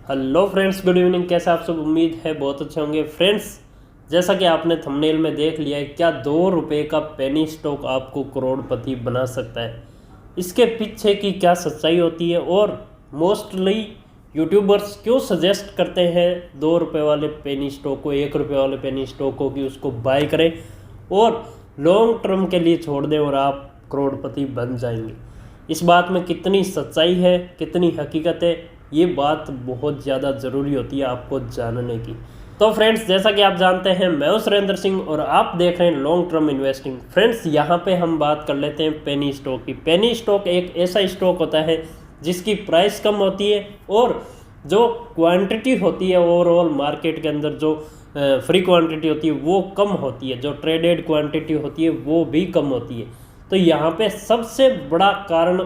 Hello friends, good evening. कैसे आप सब? उम्मीद है बहुत अच्छे होंगे। फ्रेंड्स, जैसा कि आपने थंबनेल में देख लिया है, क्या 2 रुपये का पेनी स्टॉक आपको करोड़पति बना सकता है? इसके पीछे की क्या सच्चाई होती है और मोस्टली यूट्यूबर्स क्यों सजेस्ट करते हैं 2 रुपये वाले पेनी स्टॉक को, 1 रुपये वाले पेनी स्टॉक को कि उसको बाय करें और लॉन्ग टर्म के लिए छोड़ दें और आप करोड़पति बन जाएंगे। इस बात में कितनी सच्चाई है, कितनी हकीकत है, ये बात बहुत ज़्यादा ज़रूरी होती है आपको जानने की। तो फ्रेंड्स, जैसा कि आप जानते हैं, मैं हूं सुरेंद्र सिंह और आप देख रहे हैं लॉन्ग टर्म इन्वेस्टिंग। फ्रेंड्स, यहाँ पे हम बात कर लेते हैं पेनी स्टॉक की। पेनी स्टॉक एक ऐसा स्टॉक होता है जिसकी प्राइस कम होती है और जो क्वांटिटी होती है ओवरऑल मार्केट के अंदर, जो फ्री क्वांटिटी होती है वो कम होती है, जो ट्रेडेड क्वांटिटी होती है वो भी कम होती है। तो यहाँ पे सबसे बड़ा कारण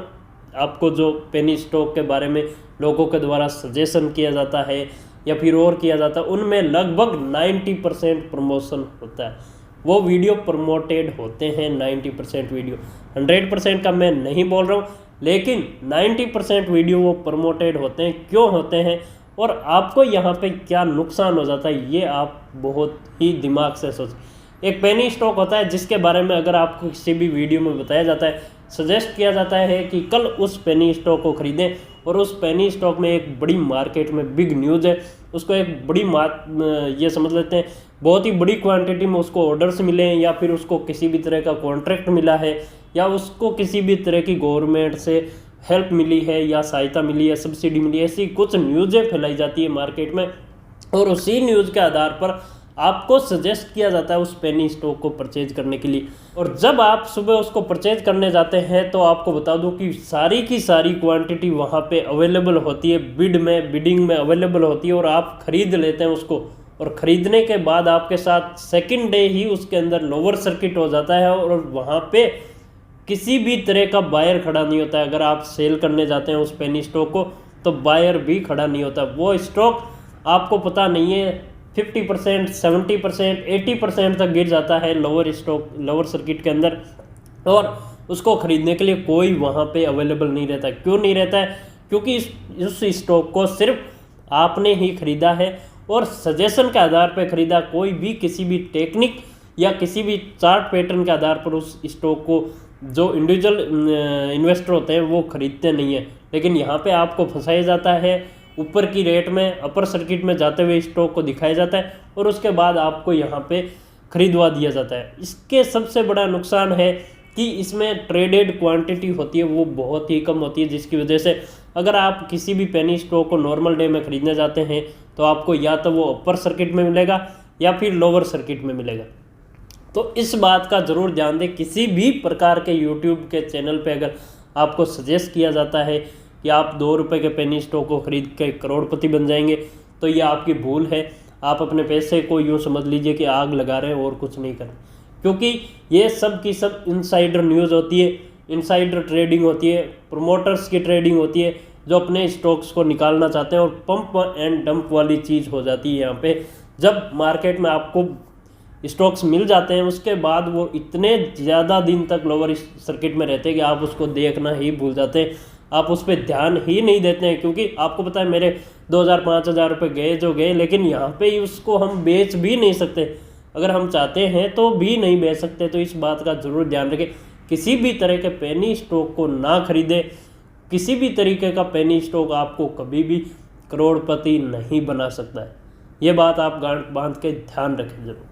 आपको जो पेनी स्टॉक के बारे में लोगों के द्वारा सजेशन किया जाता है या फिर और किया जाता है, उनमें लगभग 90% प्रमोशन होता है। वो वीडियो प्रमोटेड होते हैं 90% वीडियो। 100% का मैं नहीं बोल रहा हूँ, लेकिन 90% वीडियो वो प्रमोटेड होते हैं। क्यों होते हैं और आपको यहाँ पे क्या नुकसान हो जाता है, ये आप बहुत ही दिमाग से सोच। एक पेनी स्टॉक होता है जिसके बारे में अगर आपको किसी भी वीडियो में बताया जाता है, सजेस्ट किया जाता है कि कल उस पेनी स्टॉक को खरीदें, और उस पेनी स्टॉक में एक बड़ी मार्केट में बिग न्यूज़ है, उसको एक बड़ी ये समझ लेते हैं बहुत ही बड़ी क्वांटिटी में उसको ऑर्डर्स मिले हैं, या फिर उसको किसी भी तरह का कॉन्ट्रैक्ट मिला है, या उसको किसी भी तरह की गवर्नमेंट से हेल्प मिली है या सहायता मिली है, सब्सिडी मिली है, ऐसी कुछ न्यूज़ें फैलाई जाती है मार्केट में, और उसी न्यूज़ के आधार पर आपको सजेस्ट किया जाता है उस पेनी स्टॉक को परचेज करने के लिए। और जब आप सुबह उसको परचेज करने जाते हैं तो आपको बता दूं कि सारी की सारी क्वांटिटी वहाँ पे अवेलेबल होती है, बिडिंग में अवेलेबल होती है, और आप खरीद लेते हैं उसको। और ख़रीदने के बाद आपके साथ सेकंड डे ही उसके अंदर लोअर सर्किट हो जाता है और वहाँ पे किसी भी तरह का बायर खड़ा नहीं होता है। अगर आप सेल करने जाते हैं उस पेनी स्टॉक को तो बायर भी खड़ा नहीं होता। वो स्टॉक आपको पता नहीं है 50%, 70%, 80% तक गिर जाता है लोअर सर्किट के अंदर, और उसको ख़रीदने के लिए कोई वहाँ पे अवेलेबल नहीं रहता। क्यों नहीं रहता है? क्योंकि उस स्टॉक को सिर्फ आपने ही ख़रीदा है और सजेशन के आधार पर ख़रीदा। कोई भी किसी भी टेक्निक या किसी भी चार्ट पैटर्न के आधार पर उस स्टॉक को जो इंडिविजुअल इन्वेस्टर होते हैं वो ख़रीदते नहीं है। लेकिन यहाँ पे आपको फंसाया जाता है, ऊपर की रेट में अपर सर्किट में जाते हुए स्टॉक को दिखाया जाता है और उसके बाद आपको यहाँ पे खरीदवा दिया जाता है। इसके सबसे बड़ा नुकसान है कि इसमें ट्रेडेड क्वांटिटी होती है वो बहुत ही कम होती है, जिसकी वजह से अगर आप किसी भी पेनी स्टॉक को नॉर्मल डे में ख़रीदने जाते हैं तो आपको या तो वो अपर सर्किट में मिलेगा या फिर लोअर सर्किट में मिलेगा। तो इस बात का ज़रूर ध्यान दें। किसी भी प्रकार के यूट्यूब के चैनल पे अगर आपको सजेस्ट किया जाता है कि आप 2 रुपये के पेनी स्टॉक को खरीद के करोड़पति बन जाएंगे, तो ये आपकी भूल है। आप अपने पैसे को यूँ समझ लीजिए कि आग लगा रहे हैं और कुछ नहीं कर रहे, क्योंकि ये सब की सब इनसाइडर न्यूज़ होती है, इनसाइडर ट्रेडिंग होती है, प्रोमोटर्स की ट्रेडिंग होती है जो अपने स्टॉक्स को निकालना चाहते हैं, और पंप एंड डंप वाली चीज़ हो जाती है यहाँ पे। जब मार्केट में आपको स्टॉक्स मिल जाते हैं उसके बाद वो इतने ज़्यादा दिन तक लोअर सर्किट में रहते हैं कि आप उसको देखना ही भूल जाते हैं, आप उस पर ध्यान ही नहीं देते हैं। क्योंकि आपको पता है मेरे 2000-5000 रुपये गए जो गए, लेकिन यहाँ पे उसको हम बेच भी नहीं सकते। अगर हम चाहते हैं तो भी नहीं बेच सकते। तो इस बात का ज़रूर ध्यान रखें, किसी भी तरह के पेनी स्टॉक को ना खरीदे। किसी भी तरीके का पेनी स्टॉक आपको कभी भी करोड़पति नहीं बना सकता है। ये बात आप गांठ बांध के ध्यान रखें जरूर।